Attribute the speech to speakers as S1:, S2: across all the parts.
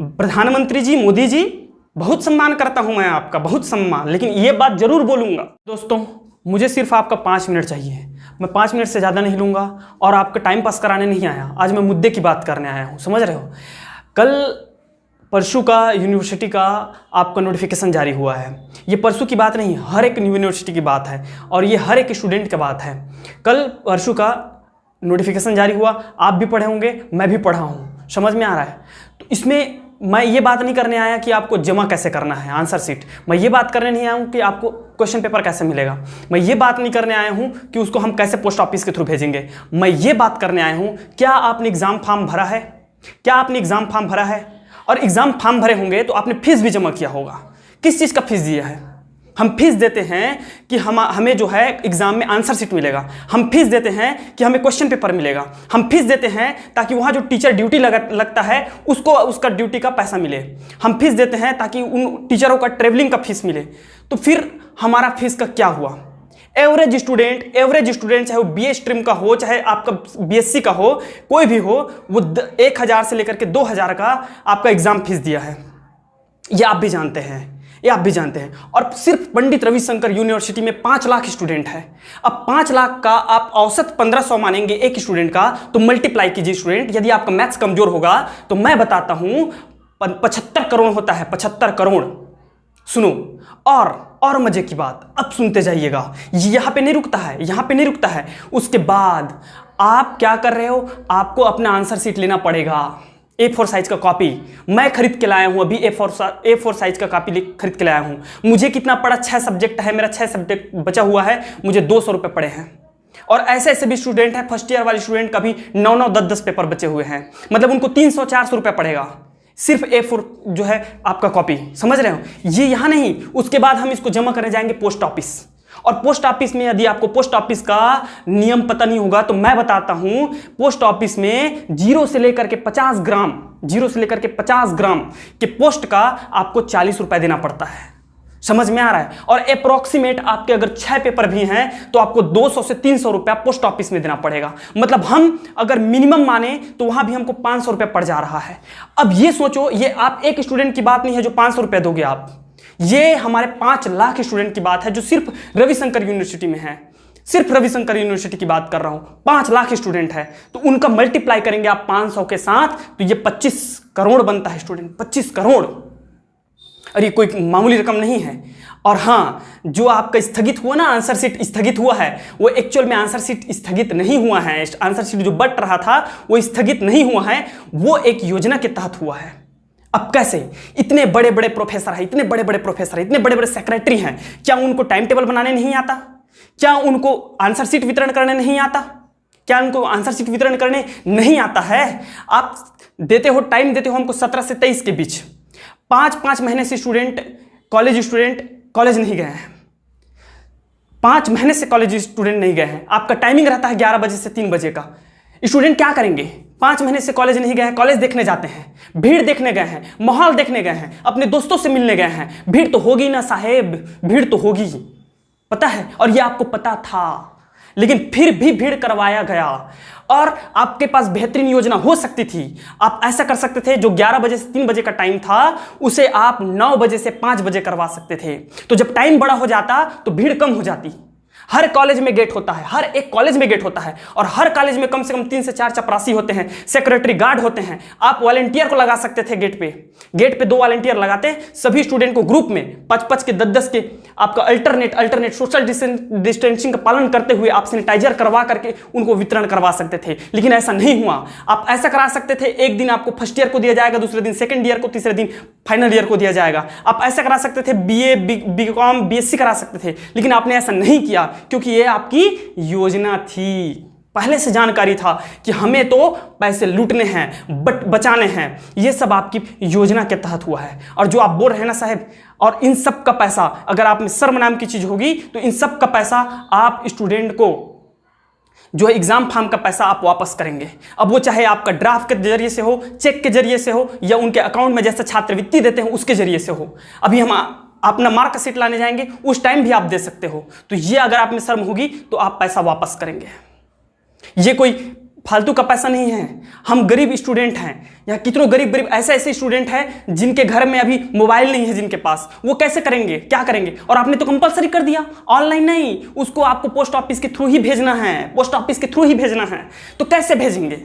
S1: प्रधानमंत्री जी, मोदी जी, बहुत सम्मान करता हूं मैं आपका, बहुत सम्मान, लेकिन ये बात जरूर बोलूंगा दोस्तों, मुझे सिर्फ आपका 5 मिनट चाहिए। मैं 5 मिनट से ज़्यादा नहीं लूँगा और आपका टाइम पास कराने नहीं आया। आज मैं मुद्दे की बात करने आया हूँ, समझ रहे हो। कल परसों का यूनिवर्सिटी का आपका नोटिफिकेशन जारी हुआ है। ये परसों की बात नहीं, हर एक यूनिवर्सिटी की बात है और ये हर एक स्टूडेंट की बात है। कल परसों का नोटिफिकेशन जारी हुआ, आप भी पढ़े होंगे, मैं भी पढ़ा हूँ, समझ में आ रहा है। तो इसमें मैं ये बात नहीं करने आया कि आपको जमा कैसे करना है आंसर शीट, मैं ये बात करने नहीं आया हूँ कि आपको क्वेश्चन पेपर कैसे मिलेगा, मैं ये बात नहीं करने आया हूँ कि उसको हम कैसे पोस्ट ऑफिस के थ्रू भेजेंगे। मैं ये बात करने आया हूँ, क्या आपने एग्ज़ाम फॉर्म भरा है, क्या आपने एग्ज़ाम फॉर्म भरा है, और एग्ज़ाम फॉर्म भरे होंगे तो आपने फीस भी जमा किया होगा। किस चीज़ का फीस दिया है? हम फीस देते हैं कि हमें जो है एग्जाम में आंसर शीट मिलेगा, हम फीस देते हैं कि हमें क्वेश्चन पेपर मिलेगा, हम फीस देते हैं ताकि वहाँ जो टीचर ड्यूटी लगता है उसको उसका ड्यूटी का पैसा मिले, हम फीस देते हैं ताकि उन टीचरों का ट्रेवलिंग का फीस मिले। तो फिर हमारा फीस का क्या हुआ? एवरेज स्टूडेंट चाहे वो बीए स्ट्रीम का हो, चाहे आपका बीएससी का हो, कोई भी हो, वो 1000 से लेकर के 2000 का आपका एग्जाम फीस दिया है। ये आप भी जानते हैं, ये आप भी जानते हैं। और सिर्फ पंडित रविशंकर यूनिवर्सिटी में 5 लाख स्टूडेंट है। अब 5 लाख का आप औसत 1500 मानेंगे एक स्टूडेंट का, तो मल्टीप्लाई कीजिए स्टूडेंट। यदि आपका मैथ्स कमजोर होगा तो मैं बताता हूं 75 करोड़ होता है, 75 करोड़। सुनो, और मजे की बात अब सुनते जाइएगा, यहां पे नहीं रुकता है, यहां पे नहीं रुकता है। उसके बाद आप क्या कर रहे हो, आपको अपना आंसर शीट लेना पड़ेगा। A4 साइज का कॉपी मैं खरीद के लाया हूं, अभी A4 साइज का कॉपी खरीद के लाया हूं। मुझे कितना पड़ा, 6 सब्जेक्ट है, मेरा 6 सब्जेक्ट बचा हुआ है, मुझे 200 रुपये पड़े हैं। और ऐसे ऐसे भी स्टूडेंट हैं, फर्स्ट ईयर वाले स्टूडेंट का भी 9-9, 10-10 पेपर बचे हुए हैं, मतलब उनको 300-400 रुपये पड़ेगा सिर्फ A4 जो है आपका कॉपी, समझ रहे हो। ये यहाँ नहीं, उसके बाद हम इसको जमा करने जाएंगे पोस्ट ऑफिस। और पोस्ट ऑफिस में यदि आपको पोस्ट ऑफिस का नियम पता नहीं होगा तो मैं बताता हूं, पोस्ट ऑफिस में 0 से लेकर के 50 ग्राम के पोस्ट का आपको 40 रुपए देना पड़ता है, समझ में आ रहा है। और अप्रोक्सीमेट आपके अगर 6 पेपर भी हैं तो आपको 200 से 300 रुपया पोस्ट ऑफिस में देना पड़ेगा। मतलब हम अगर मिनिमम माने तो वहां भी हमको 500 रुपया पड़ जा रहा है। अब ये सोचो, ये आप एक स्टूडेंट की बात नहीं है जो 500 रुपया दोगे आप, ये हमारे 5 लाख स्टूडेंट की बात है जो सिर्फ रविशंकर यूनिवर्सिटी में है। सिर्फ रविशंकर यूनिवर्सिटी की बात कर रहा हूं, 5 लाख स्टूडेंट है, तो उनका मल्टीप्लाई करेंगे आप 500 के साथ तो ये 25 करोड़ बनता है स्टूडेंट, 25 करोड़। और ये कोई मामूली रकम नहीं है। और हाँ, जो आपका स्थगित हुआ ना, आंसर शीट स्थगित हुआ है, वो एक्चुअल में आंसर शीट स्थगित नहीं हुआ है। आंसर शीट जो बट रहा था वो स्थगित नहीं हुआ है, वो एक योजना के तहत हुआ है। अब कैसे? इतने बड़े बड़े प्रोफेसर हैं, इतने बड़े बड़े सेक्रेटरी हैं, क्या उनको टाइम टेबल बनाने नहीं आता? क्या उनको आंसर शीट वितरण करने नहीं आता? क्या उनको आंसर शीट वितरण करने नहीं आता है? आप देते हो, टाइम देते हो हमको 17 से 23 के बीच, 5 महीने से स्टूडेंट कॉलेज नहीं गए हैं, 5 महीने से कॉलेज स्टूडेंट नहीं गए हैं। आपका टाइमिंग रहता है 11 बजे से 3 बजे का। स्टूडेंट क्या करेंगे? 5 महीने से कॉलेज नहीं गए हैं, कॉलेज देखने जाते हैं, भीड़ देखने गए हैं, माहौल देखने गए हैं, अपने दोस्तों से मिलने गए हैं। भीड़ तो होगी ना साहेब, भीड़ तो होगी, पता है, और ये आपको पता था, लेकिन फिर भी भीड़ करवाया गया। और आपके पास बेहतरीन योजना हो सकती थी। आप ऐसा कर सकते थे, जो 11 बजे से 3 बजे का टाइम था उसे आप 9 बजे से 5 बजे करवा सकते थे। तो जब टाइम बड़ा हो जाता तो भीड़ कम हो जाती। हर कॉलेज में गेट होता है, हर एक कॉलेज में गेट होता है, और हर कॉलेज में कम से कम 3 से 4 चपरासी होते हैं, सेक्रेटरी गार्ड होते हैं। आप वॉलंटियर को लगा सकते थे गेट पे 2 वॉलंटियर लगाते, सभी स्टूडेंट को ग्रुप में 5-5 के 10-10 के आपका अल्टरनेट सोशल डिस्टेंसिंग का पालन करते हुए आप सैनिटाइजर करवा करके उनको वितरण करवा सकते थे। लेकिन ऐसा नहीं हुआ। आप ऐसा करा सकते थे, एक दिन आपको फर्स्ट ईयर को दिया जाएगा, दूसरे दिन सेकेंड ईयर को, तीसरे दिन फाइनल ईयर को दिया जाएगा। आप ऐसा करा सकते थे, बीए, बीकॉम, बीएससी करा सकते थे, लेकिन आपने ऐसा नहीं किया क्योंकि ये आपकी योजना थी। पहले से जानकारी था कि हमें तो पैसे लूटने हैं, बचाने हैं। ये सब आपकी योजना के तहत हुआ है। और जो आप बोल रहे हैं ना साहब, और इन सब का पैसा, अगर आप में शर्म नाम की चीज होगी तो इन सब का पैसा आप स्टूडेंट को, जो एग्जाम फॉर्म का पैसा आप वापस करेंगे। अब वो चाहे आपका ड्राफ्ट के जरिए से हो, चेक के जरिए से हो, या उनके अकाउंट में जैसे छात्रवृत्ति देते हैं उसके जरिए से हो। अभी हम अपना मार्कशीट लाने जाएंगे, उस टाइम भी आप दे सकते हो। तो ये अगर आप में शर्म होगी तो आप पैसा वापस करेंगे। ये कोई फालतू का पैसा नहीं है, हम गरीब स्टूडेंट हैं। यहाँ कितनों गरीब गरीब ऐसे ऐसे स्टूडेंट हैं जिनके घर में अभी मोबाइल नहीं है, जिनके पास, वो कैसे करेंगे, क्या करेंगे? और आपने तो कंपलसरी कर दिया, ऑनलाइन नहीं, उसको आपको पोस्ट ऑफिस के थ्रू ही भेजना है, पोस्ट ऑफिस के थ्रू ही भेजना है। तो कैसे भेजेंगे?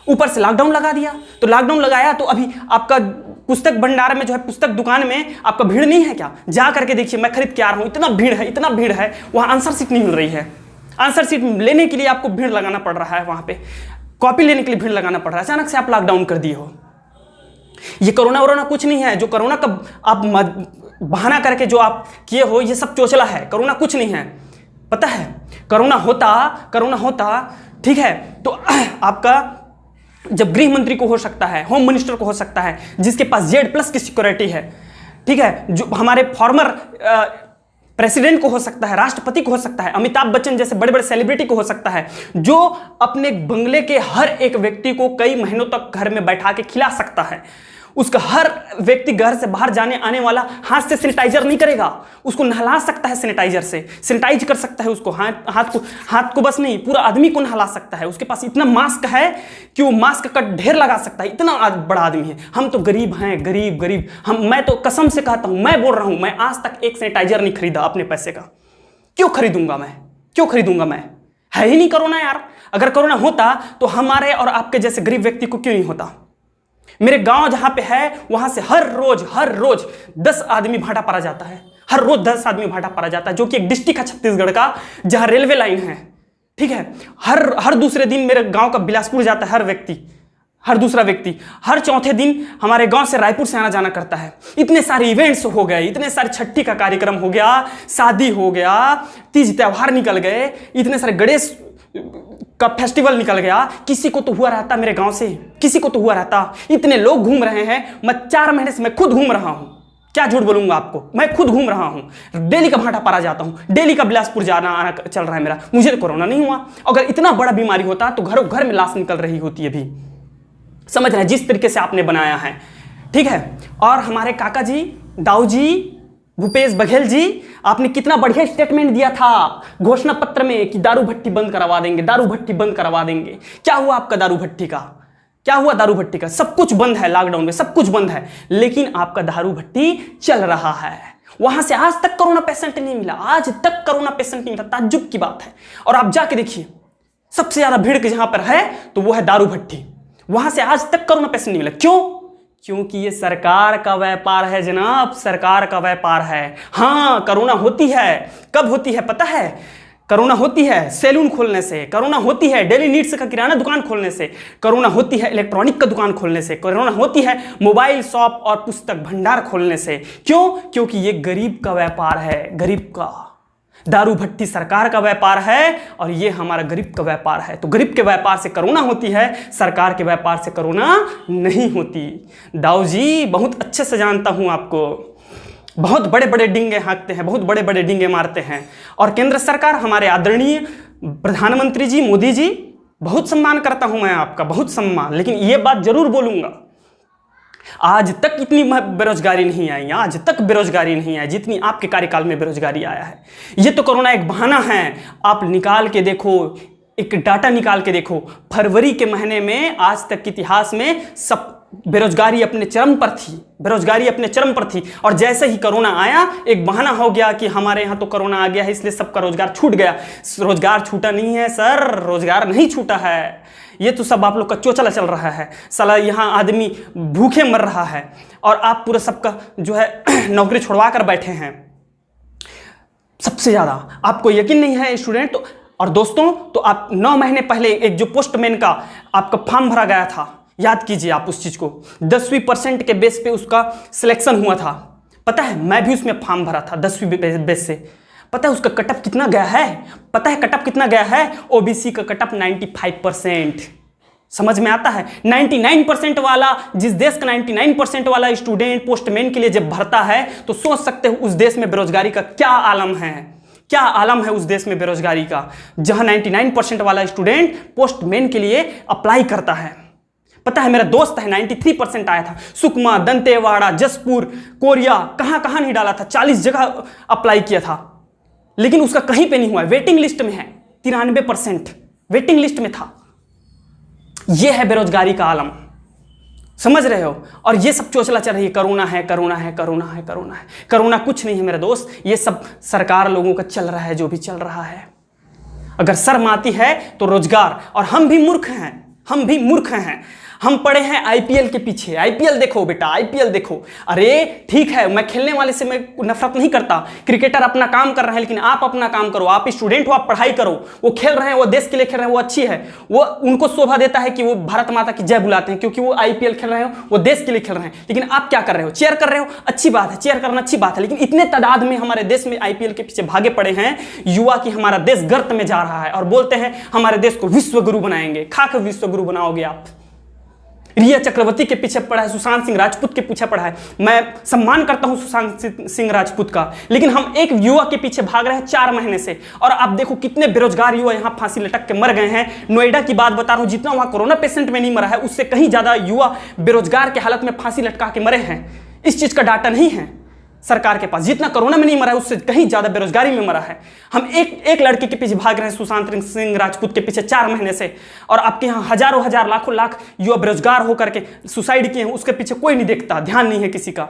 S1: ऊपर से लॉकडाउन लगा दिया। तो लॉकडाउन लगाया तो अभी आपका पुस्तक भंडार में जो है, पुस्तक दुकान में आपका भीड़ नहीं है क्या? जा करके देखिए, मैं खरीद के आ रहा हूँ, इतना भीड़ है, इतना भीड़ है, वहाँ आंसर शीट नहीं मिल रही है। आंसर शीट लेने के लिए आपको भीड़ लगाना पड़ रहा है, वहाँ पे कॉपी लेने के लिए भीड़ लगाना पड़ रहा है। अचानक से आप लॉकडाउन कर दिए हो। ये कोरोना वोरोना कुछ नहीं है, जो कोरोना का आप बहाना करके जो आप किए हो, ये सब चोचला है। कोरोना कुछ नहीं है, पता है? कोरोना होता ठीक है तो आपका जब गृह मंत्री को हो सकता है, होम मिनिस्टर को हो सकता है, जिसके पास Z+ की सिक्योरिटी है, ठीक है, जो हमारे फॉर्मर प्रेसिडेंट को हो सकता है, राष्ट्रपति को हो सकता है, अमिताभ बच्चन जैसे बड़े बड़े सेलिब्रिटी को हो सकता है, जो अपने बंगले के हर एक व्यक्ति को कई महीनों तक घर में बैठा के खिला सकता है। उसका हर व्यक्ति घर से बाहर जाने आने वाला हाथ से सैनिटाइजर नहीं करेगा, उसको नहला सकता है सैनिटाइजर से, सैनिटाइज कर सकता है उसको, हाथ को बस नहीं, पूरा आदमी को नहला सकता है। उसके पास इतना मास्क है कि वो मास्क का ढेर लगा सकता है, इतना बड़ा आदमी है। हम तो गरीब हैं, गरीब। मैं तो कसम से कहता हूं, मैं बोल रहा हूं, मैं आज तक एक सैनिटाइजर नहीं खरीदा अपने पैसे का। क्यों खरीदूंगा मैं? है ही नहीं कोरोना यार। अगर कोरोना होता तो हमारे और आपके जैसे गरीब व्यक्ति को क्यों नहीं होता? मेरे गांव जहां पे है वहां से हर रोज 10 आदमी भाटा पड़ा जाता है, हर रोज 10 आदमी भाटा पड़ा जाता है, जो कि एक डिस्ट्रिक्ट है छत्तीसगढ़ का, जहां रेलवे लाइन है, ठीक है। हर दूसरे दिन मेरे गांव का बिलासपुर जाता है हर दूसरा व्यक्ति, हर चौथे दिन हमारे गांव से रायपुर से आना जाना करता है। इतने सारे इवेंट्स हो गए, इतने सारे छठी का कार्यक्रम हो गया, शादी हो गया, तीज त्योहार निकल गए, इतने सारे गणेश का फेस्टिवल निकल गया। किसी को तो हुआ रहता मेरे गांव से, किसी को तो हुआ रहता। इतने लोग घूम रहे हैं, मैं 4 महीने से मैं खुद घूम रहा हूं, क्या झूठ बोलूंगा आपको, मैं खुद घूम रहा हूं, डेली का भाटा पारा जाता हूं, डेली का बिलासपुर जाना आना चल रहा है मेरा। मुझे तो कोरोना नहीं हुआ। अगर इतना बड़ा बीमारी होता तो घरों घर में लाश निकल रही होती है भी। समझ रहे हैं जिस तरीके से आपने बनाया है, ठीक है। और हमारे काका जी, दाऊ जी, भूपेश बघेल जी, आपने कितना बढ़िया स्टेटमेंट दिया था घोषणा पत्र में कि दारू भट्टी बंद करवा देंगे, दारू भट्टी बंद करवा देंगे। क्या हुआ आपका दारू भट्टी का? क्या हुआ दारू भट्टी का? सब कुछ बंद है, लॉकडाउन में सब कुछ बंद है, लेकिन आपका दारू भट्टी चल रहा है। वहां से आज तक कोरोना पेशेंट नहीं मिला, आज तक कोरोना पेशेंट नहीं मिला, ताज्जुब की बात है। और आप जाके देखिए, सबसे ज्यादा भीड़ के जहां पर है तो वो है दारू भट्टी, वहां से आज तक कोरोना पेशेंट नहीं मिला। क्यों? क्योंकि ये सरकार का व्यापार है जनाब, सरकार का व्यापार है। हाँ, कोरोना होती है, कब होती है पता है? कोरोना होती है सैलून खोलने से, कोरोना होती है डेली नीड्स का किराना दुकान खोलने से, कोरोना होती है इलेक्ट्रॉनिक का दुकान खोलने से, कोरोना होती है मोबाइल शॉप और पुस्तक भंडार खोलने से। क्यों? क्योंकि ये गरीब का व्यापार है, गरीब का। दारू भट्टी सरकार का व्यापार है और ये हमारा गरीब का व्यापार है। तो गरीब के व्यापार से कोरोना होती है, सरकार के व्यापार से कोरोना नहीं होती। दाऊ जी, बहुत अच्छे से जानता हूं आपको, बहुत बड़े बड़े डिंगे हाँकते हैं, बहुत बड़े बड़े डिंगे मारते हैं। और केंद्र सरकार, हमारे आदरणीय प्रधानमंत्री जी मोदी जी, बहुत सम्मान करता हूं मैं आपका, बहुत सम्मान। लेकिन ये बात जरूर बोलूंगा, आज तक इतनी बेरोजगारी नहीं आई, आज तक बेरोजगारी नहीं आई जितनी आपके कार्यकाल में बेरोजगारी आया है। ये तो कोरोना एक बहाना है। आप निकाल के देखो, एक डाटा निकाल के देखो, फरवरी के महीने में आज तक के इतिहास में सब बेरोजगारी अपने चरम पर थी, बेरोजगारी अपने चरम पर थी। और जैसे ही कोरोना आया, एक बहाना हो गया कि हमारे यहाँ तो कोरोना आ गया है इसलिए सबका रोजगार छूट गया। रोजगार छूटा नहीं है सर, रोजगार नहीं छूटा है। ये तो सब आप लोग का चोचला चल रहा है। साला यहाँ आदमी भूखे मर रहा है और आप पूरा सबका जो है नौकरी छुड़वा कर बैठे हैं। सबसे ज्यादा आपको यकीन नहीं है स्टूडेंट और दोस्तों, तो आप 9 महीने पहले एक जो पोस्टमैन का आपका फॉर्म भरा गया था, याद कीजिए आप उस चीज को, 10% के बेस पे उसका सिलेक्शन हुआ था। पता है, मैं भी उसमें फॉर्म भरा था 10वीं बेस से। पता है उसका कटअप कितना गया है? पता है कटअप कितना गया है? ओबीसी का कटअप 95%। समझ में आता है? 99% वाला, जिस देश का 99% वाला स्टूडेंट पोस्टमैन के लिए जब भरता है तो सोच सकते हो उस देश में बेरोजगारी का क्या आलम है, क्या आलम है उस देश में बेरोजगारी का, जहां 99% वाला स्टूडेंट पोस्टमैन के लिए अप्लाई करता है। पता है मेरा दोस्त है 93% आया था, सुकमा, दंतेवाड़ा, जसपुर, कोरिया, कहां नहीं डाला था, 40 जगह अप्लाई किया था, लेकिन उसका कहीं पे नहीं हुआ। वेटिंग लिस्ट में है, 93% वेटिंग लिस्ट में था। ये है बेरोजगारी का आलम, समझ रहे हो। और ये सब चोचला चल रही है, करोना है, करोना है, करोना है, करोना है। करोना कुछ नहीं है मेरे दोस्त, ये सब सरकार लोगों का चल रहा है, जो भी चल रहा है। अगर शर्म आती है तो रोजगार, और हम भी मूर्ख हैं, हम भी मूर्ख हैं। हम पड़े हैं आईपीएल के पीछे। आईपीएल देखो बेटा, आईपीएल देखो। अरे ठीक है, मैं खेलने वाले से मैं नफरत नहीं करता, क्रिकेटर अपना काम कर रहे हैं, लेकिन आप अपना काम करो। आप स्टूडेंट हो, आप पढ़ाई करो। वो खेल रहे हैं, वो देश के लिए खेल रहे हैं, वो अच्छी है। वो उनको शोभा देता है कि वो भारत माता की जय बुलाते हैं, क्योंकि वो आईपीएल खेल रहे हो, वो देश के लिए खेल रहे हैं। लेकिन आप क्या कर रहे हो? चेयर कर रहे हो। अच्छी बात है, चेयर करना अच्छी बात है, लेकिन इतने तादाद में हमारे देश में आईपीएल के पीछे भागे पड़े हैं युवा कि हमारा देश गर्त में जा रहा है, और बोलते हैं हमारे देश को विश्व गुरु बनाएंगे। खाकर विश्व गुरु बनाओगे आप। रिया चक्रवर्ती के पीछे पड़ा है, सुशांत सिंह राजपूत के पीछे पड़ा है। मैं सम्मान करता हूं सुशांत सिंह राजपूत का, लेकिन हम एक युवा के पीछे भाग रहे हैं 4 महीने से। और आप देखो कितने बेरोजगार युवा यहां फांसी लटक के मर गए हैं। नोएडा की बात बता रहा हूं, जितना वहां कोरोना पेशेंट में नहीं मरा है, उससे कहीं ज्यादा युवा बेरोजगार के हालत में फांसी लटका के मरे हैं। इस चीज का डाटा नहीं है सरकार के पास। जितना कोरोना में नहीं मरा है, उससे कहीं ज्यादा बेरोजगारी में मरा है। हम एक लड़के के पीछे भाग रहे हैं, सुशांत सिंह राजपूत के पीछे 4 महीने से। और आपके यहाँ हजारों हजार लाखों लाख युवा बेरोजगार होकर के सुसाइड किए हैं, उसके पीछे कोई नहीं देखता, ध्यान नहीं है किसी का।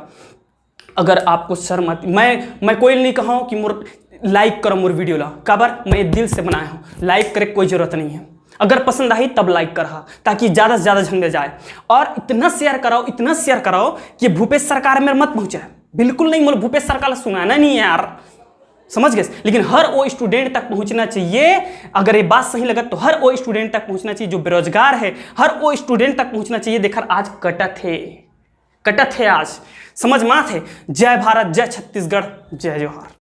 S1: अगर आपको शर्म आती, मैं कोई नहीं कहा कि मोर लाइक करो मोर वीडियो ला, काबर मैं दिल से बनाया हूँ। लाइक करे कोई जरूरत नहीं है, अगर पसंद आई तब लाइक करा, ताकि ज्यादा से ज्यादा झंडे जाए। और इतना शेयर कराओ, इतना शेयर कराओ कि भूपेश सरकार में मत पहुंचे। बिल्कुल नहीं, मतलब भूपेश सरकार सुनाना नहीं है यार, समझ गए। लेकिन हर वो स्टूडेंट तक पहुंचना चाहिए। अगर ये बात सही लगा तो हर वो स्टूडेंट तक पहुंचना चाहिए जो बेरोजगार है, हर वो स्टूडेंट तक पहुंचना चाहिए। देखकर आज कटत है आज, समझ मात है। जय भारत, जय छत्तीसगढ़, जय जोहार।